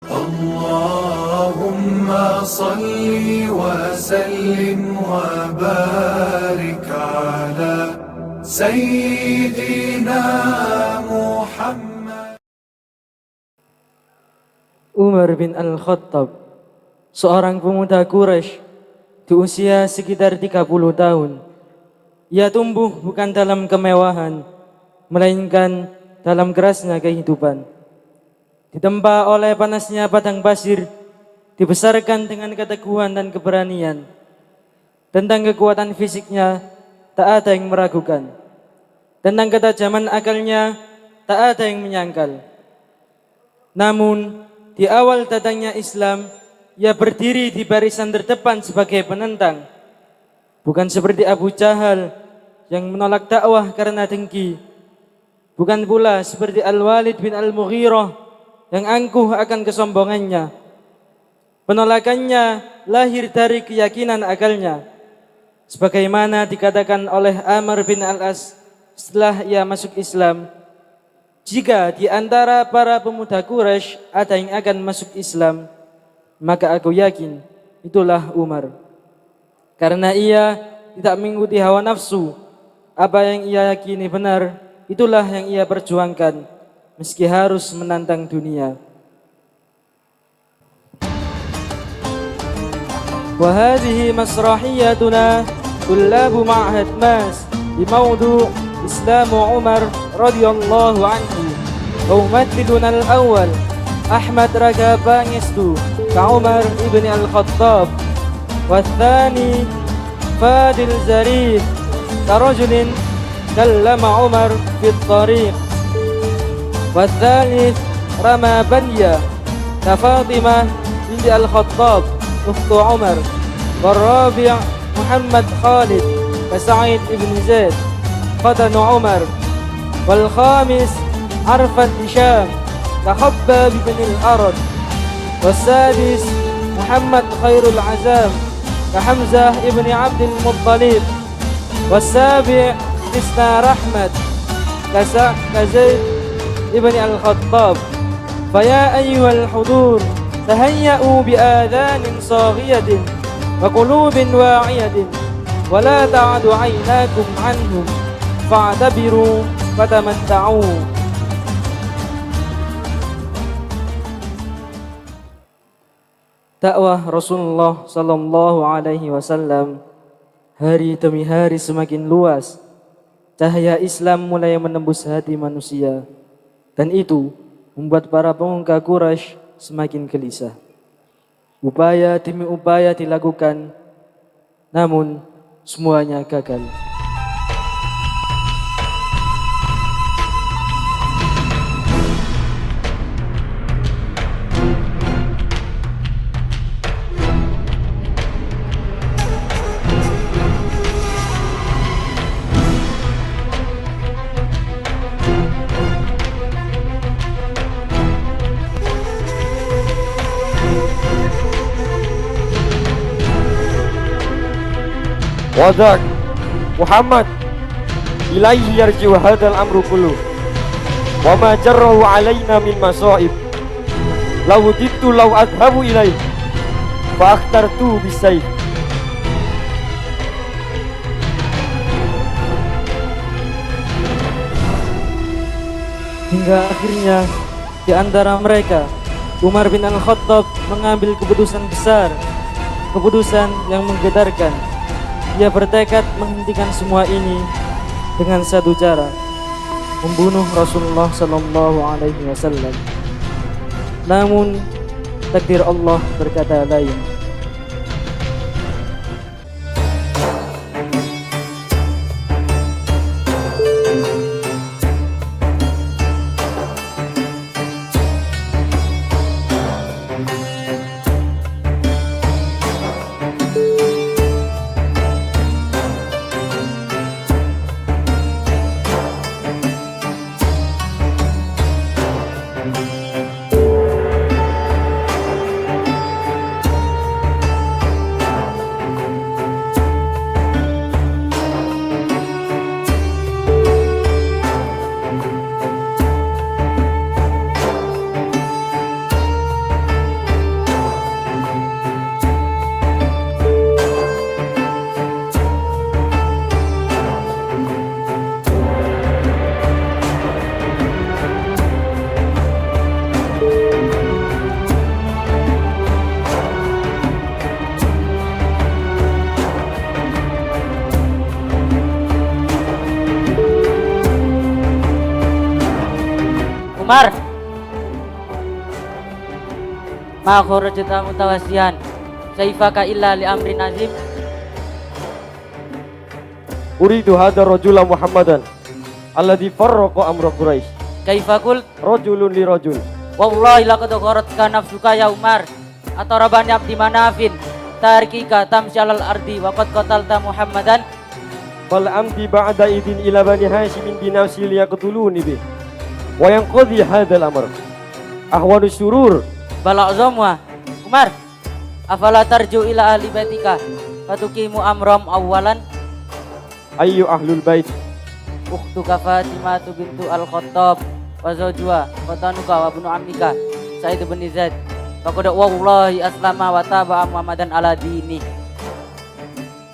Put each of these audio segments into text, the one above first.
اللهم صل وسلم وبارك على سيدنا محمد. Umar bin Al-Khattab, seorang pemuda Quraisy di usia sekitar 30 tahun. Ia tumbuh bukan dalam kemewahan, melainkan dalam kerasnya kehidupan. Ditempa oleh panasnya padang pasir, dibesarkan dengan keteguhan dan keberanian. Tentang kekuatan fisiknya, tak ada yang meragukan. Tentang ketajaman akalnya, tak ada yang menyangkal. Namun, di awal datangnya Islam, ia berdiri di barisan terdepan sebagai penentang. Bukan seperti Abu Jahal yang menolak dakwah karena dengki. Bukan pula seperti Al-Walid bin Al-Mughirah yang angkuh akan kesombongannya. Penolakannya lahir dari keyakinan akalnya. Sebagaimana dikatakan oleh Amr bin Al-As setelah ia masuk Islam, jika di antara para pemuda Quraisy ada yang akan masuk Islam, maka aku yakin itulah Umar. Karena ia tidak mengikuti hawa nafsu, apa yang ia yakini benar, itulah yang ia perjuangkan, meski harus menantang dunia. Wa hadhihi masrahiyatuna tullabu ma'had mas bi mawdu' Islam Umar radhiyallahu anhu. Umaddiduna al-awwal Ahmad Raga Pangestu ka Umar ibn al-Khattab, wa tsani Fadil Zarif ka rajulin kallama Umar fi tariq, wa tsalits Rama Banya ka Fatimah binti al-Khattab ukhtu Umar, wa rabi' Muhammad Khalid ka Sa'id ibn Zaid qatan Umar, wal khamis Arfat Hisham ka Khabbab bin al-Arad, wa sadis Muhammad Khairul Azam ka Hamzah ibn Abdul Muttalib, wa sabi' Isna Rahmat ka Zaid ibn al-Khattab. Faya ayyuhal hudur tahayya'u bi adhanin saghiyatin wa qulubin wa'iyatin wa la ta'adu 'aynakum 'anhum fa'tabiru fatamatta'u. Dakwah Rasulullah sallallahu alaihi wasallam hari demi hari semakin luas. Cahaya Islam mulai menembus hati manusia, dan itu membuat para pemuka Quraisy semakin gelisah. Upaya demi upaya dilakukan, namun semuanya gagal. Wadak Muhammad ilaihi yarji'u hadzal amru kullu wa ma jarrahu alaina min masaib law dittu law adhabu ilaihi fa akhtartu bisayf. Hingga akhirnya di antara mereka Umar bin Al-Khattab mengambil keputusan besar, keputusan yang menggetarkan. Ia bertekad menghentikan semua ini dengan satu cara, membunuh Rasulullah sallallahu alaihi wasallam. Namun takdir Allah berkata lain. Umar, ma kharajta mutawasiyan saifaka illa li amrin azim. Uridu hadha rajula Muhammadan alladhi farraqa amra Quraisy. Kaifa qult? Rajulun li rajul. Wallahi laqad gharatka nafsuka ya Umar. Atarabani abdi manafin tarkika tamshi alal ardi wa qad qatalta Muhammadan. Bal amdi ba'da idin ila bani Hashimin binafsi liyaqtuluni bih wa yanqadhi hadzal amr ahwanu syurur. Bala azamwa Umar, afala tarju ila ahli baitika fatuqimu amram awwalan. Ayyu ahlul bait. Ukhtuka Fatimah bintu Al-Khattab wa zawjuha wa tanuka wa ibnu ammika Sa'id bin Zaid. Faqad wallahi aslama wa taba'a Muhammadan ala dini.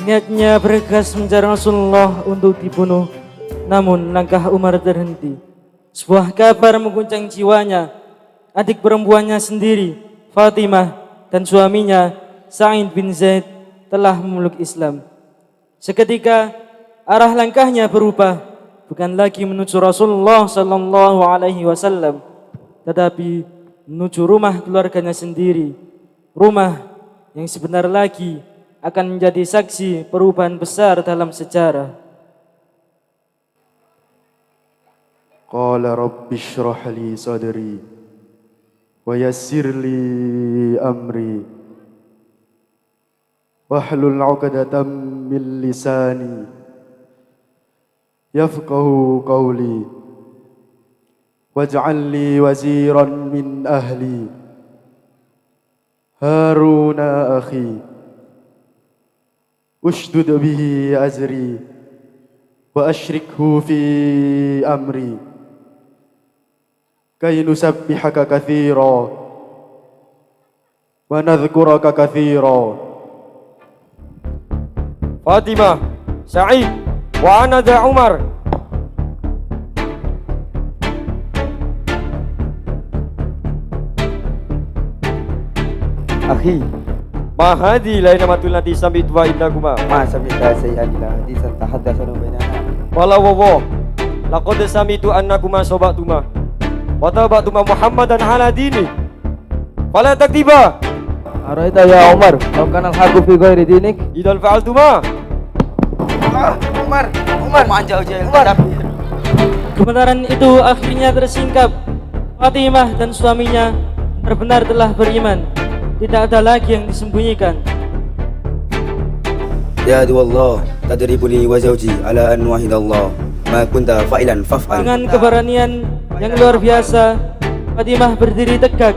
Niatnya bergegas mencari Rasulullah untuk dibunuh, namun langkah Umar terhenti. Sebuah kabar mengguncang jiwanya. Adik perempuannya sendiri, Fatimah, dan suaminya, Sa'id bin Zaid, telah memeluk Islam. Seketika arah langkahnya berubah, bukan lagi menuju Rasulullah sallallahu alaihi wasallam, tetapi menuju rumah keluarganya sendiri, rumah yang sebentar lagi akan menjadi saksi perubahan besar dalam sejarah. Qala rabbi shrah li sadri wa yassir li amri wahlul 'uqdatam min lisani yafqahu qawli waj'al li waziran min ahli Haruna akhi ushdud bihi azri wa ashrikhu fi amri kay nusabbihaka katsira wa nadhkuraka katsira. Fatimah, Sa'id, wa ana da Umar. Akhi, Ma hadhi laina matul lati sambit wa indakuma. ma samita sayyi'an ila hadisan tahaddatsana bainana. Wala wa laqad samitu annakuma sabatuma wa tabatuma Muhammadan ala dini. Fala taktiba Araita ya Umar, law kana al-haqqu fi ghairi dinik. idan fa'altuma. Umar, jauh-jauh. Kebenaran itu akhirnya tersingkap. Fatimah dan suaminya benar-benar telah beriman. Tidak ada lagi yang disembunyikan. Ya Allah, tadribuni wa zawji ala an wahidallah ma kunta fa'ilan faf'al. Dengan keberanian yang luar biasa, Fatimah berdiri tegak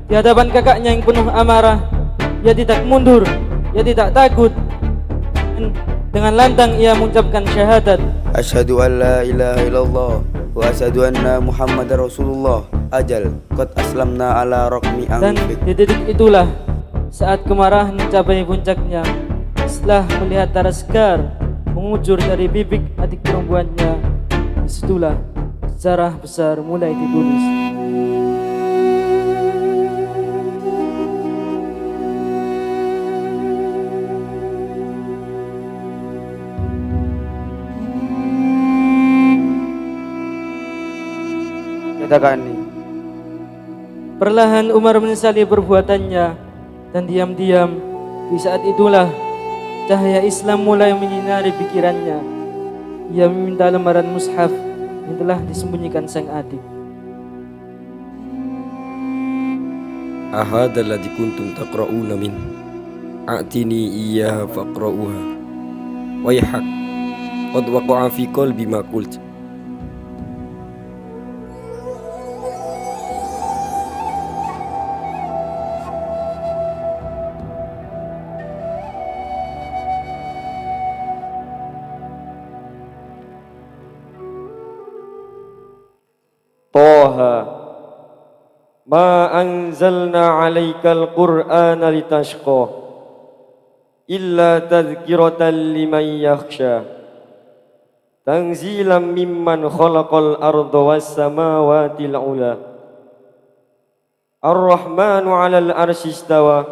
di hadapan kakaknya yang penuh amarah. Ia tidak mundur, ia tidak takut. Dan dengan lantang ia mengucapkan syahadat. Asyhadu an la ilaha illallah wa asyhadu anna Muhammadar Rasulullah. Ajal qad aslamna ala raqmi Dan anfik. di titik itulah saat kemarahan mencapai puncaknya. Setelah melihat darah segar mengucur dari bibik adik perempuannya, disitulah sejarah besar mulai ditulis. Katakan ini. Perlahan Umar menyesali perbuatannya, dan diam-diam di saat itulah cahaya Islam mulai menyinari pikirannya. Ia meminta lembaran mushaf yang telah disembunyikan sang adik. Ahadha alladhi kuntum taqra'una min a'tini iyyaha faqra'uha wayhak qad waqa'a fi qalbi ma qult. Toha ma anzalna 'alaikal qur'ana litashqa illa tadhkiratan liman yakhsha tanzilan mimman khalaqal arda was samawati al-'ula ar-rahmanu 'alal arsy istawa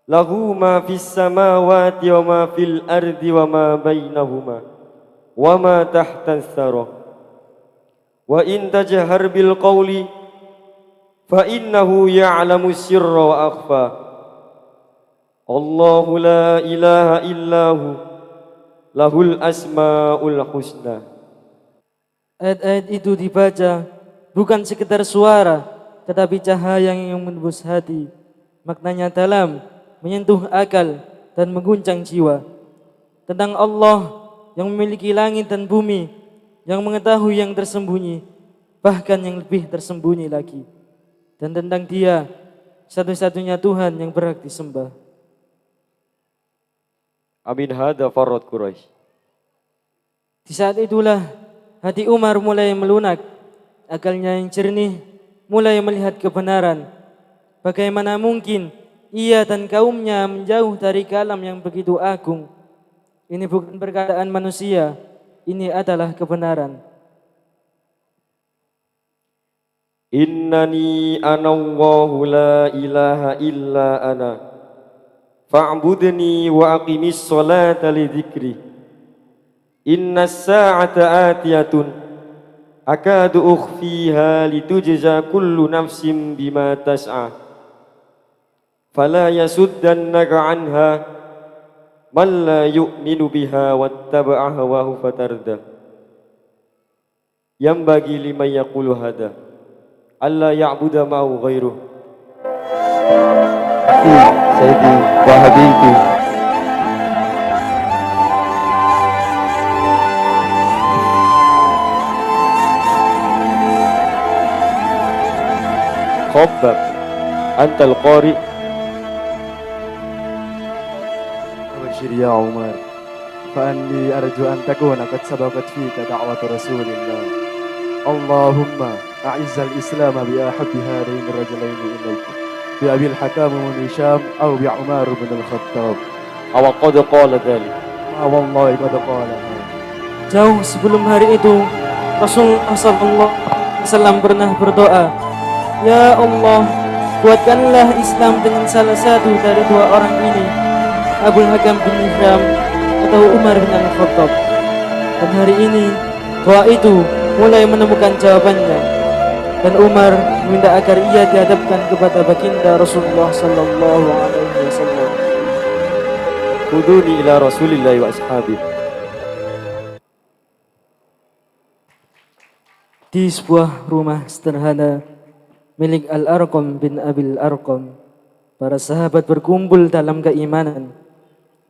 lahu ma fis samawati wa ma fil ardi wa ma bainahuma wa ma tahta as-sarah wa in tajhar bil qawli fa innahu ya'lamu sirra wa akhfa. Allahu la ilaha illahu lahul asmaul husna. Ayat-ayat itu dibaca bukan sekedar suara, tetapi cahaya yang menembus hati. Maknanya dalam, menyentuh akal dan mengguncang jiwa. Tentang Allah yang memiliki langit dan bumi, yang mengetahui yang tersembunyi, bahkan yang lebih tersembunyi lagi. Dan tentang Dia, satu-satunya Tuhan yang berhak disembah. Amin hada farad Quraisy. Di saat itulah hati Umar mulai melunak, akalnya yang jernih mulai melihat kebenaran. Bagaimana mungkin ia dan kaumnya menjauh dari kalam yang begitu agung? Ini bukan perkataan manusia, ini adalah kebenaran. Innani ana Allahu la ilaha illa ana fa'budni wa aqimis sholata li dzikri. Innas sa'ata atiyatun akadu ukhfiha litujza kullu nafsin bima tas'a fala yasuddannaka anha man la yu'minu biha wattaba'a hawahu fatarda. Yambagi liman yaqulu hada alla ya'budu ma'ahu ghairuh. Sayyidi wa habibi. Khabbab antal qari. أبشر يا عمر فأني أرجو أن تكون قد سبقت فيك دعوة رسول الله. اللهم أعز الإسلام بأحب هذين الرجلين إليك، بأبي الحكام بن هشام أو بعمر بن الخطاب. Aw qad qala dzalik. والله قد قالها. Jauh sebelum hari itu, Rasulullah SAW pernah berdoa, Ya Allah, kuatkanlah Islam dengan salah satu dari dua orang ini, Abul Hakam bin Hisham atau Umar bin Al-Khattab. Dan hari ini, doa itu mulai menemukan jawabannya. Dan Umar meminta agar ia dihadapkan kepada baginda Rasulullah sallallahu alaihi wasallam. Khuduni ila Rasulillahi wa ashabihi. Di sebuah rumah sederhana milik Al-Arqam bin Abil Arqam, para sahabat berkumpul dalam keimanan.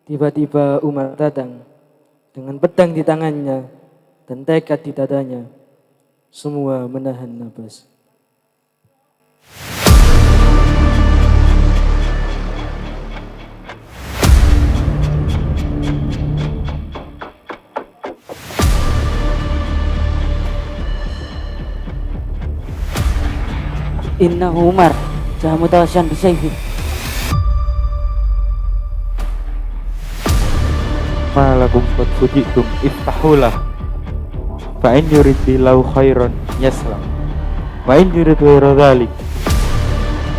Tiba-tiba Umar datang dengan pedang di tangannya dan tekad di dadanya. Semua menahan nafas. Innahu Umar jaa mutawasyan bisayfi. Ma lakum qad fujitum iftahulah. Fa in yurid bilau khairan yaslam. Wa in yurid ghayra dhalik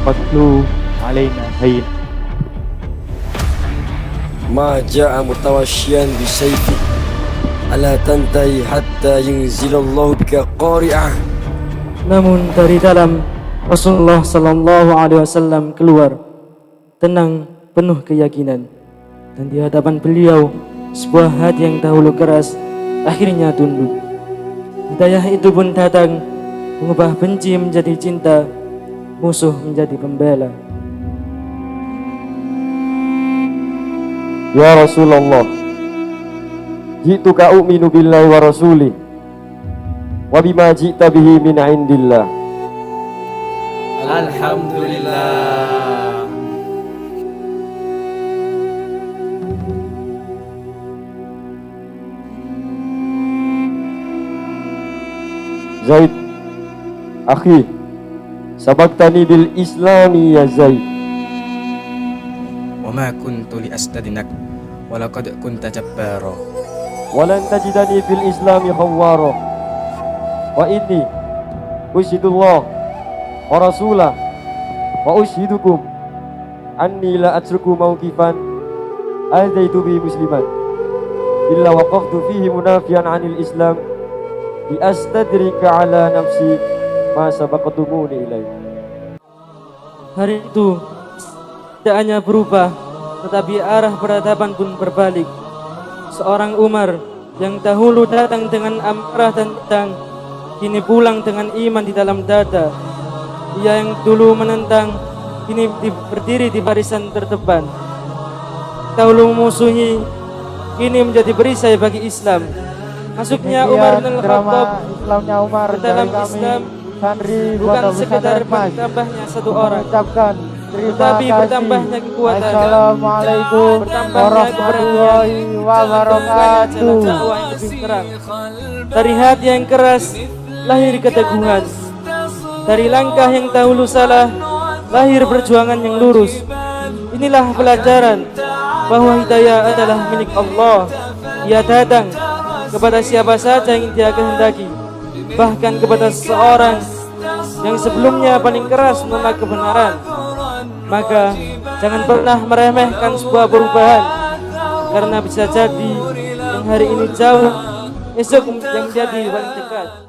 qatlu alaina hayyin. Ma ja'a mutawashyan bisayfi ala tantahi hatta yunzilallahu bika qari'ah. Namun dari dalam Rasulullah sallallahu alaihi wasallam keluar tenang, penuh keyakinan, dan di hadapan beliau sebuah hati yang dahulu keras akhirnya tunduk. Hidayah itu pun datang mengubah benci menjadi cinta, musuh menjadi pembela. Ya Rasulullah, ji'tuka u'minu billahi wa rasulih wa bima ji'ta bihi min indillah. Alhamdulillah. Zaid, akhi, sabaqtani bil islami ya Zaid. Wa ma kuntu li astadinak wa laqad kunta jabbara. Walan tajidani fil islami khawwara. Wa inni usyhidullah wa rasulah wa usyhidukum anni la atruku mawqifan adaitu bi musliman illa waqaftu fihi munafiyan anil islam liastadrika ala nafsi ma sabaqtumuni ilaih. Hari itu tidak hanya berubah, tetapi arah peradaban pun berbalik. Seorang Umar yang dahulu datang dengan amarah dan pedang, kini pulang dengan iman di dalam dada. Ia yang dulu menentang, kini berdiri di barisan terdepan. Dahulu memusuhi, kini menjadi perisai bagi Islam. Masuknya Umar bin Khattab Islamnya Umar ke dalam dari kami Islam santri bukan Pondok sekedar Pesantren Mas bertambahnya satu orang, mengucapkan terima tetapi kasih. bertambahnya kekuatan, Assalamualaikum bertambahnya warahmatullahi wabarakatuh. jalan dakwah yang lebih terang. Dari hati yang keras lahir keteguhan. Dari langkah yang dahulu salah lahir perjuangan yang lurus. Inilah pelajaran bahwa hidayah adalah milik Allah. Ia datang kepada siapa saja yang Dia kehendaki, bahkan kepada seseorang yang sebelumnya paling keras menolak kebenaran. Maka jangan pernah meremehkan sebuah perubahan, karena bisa jadi yang hari ini jauh, esok yang menjadi paling dekat.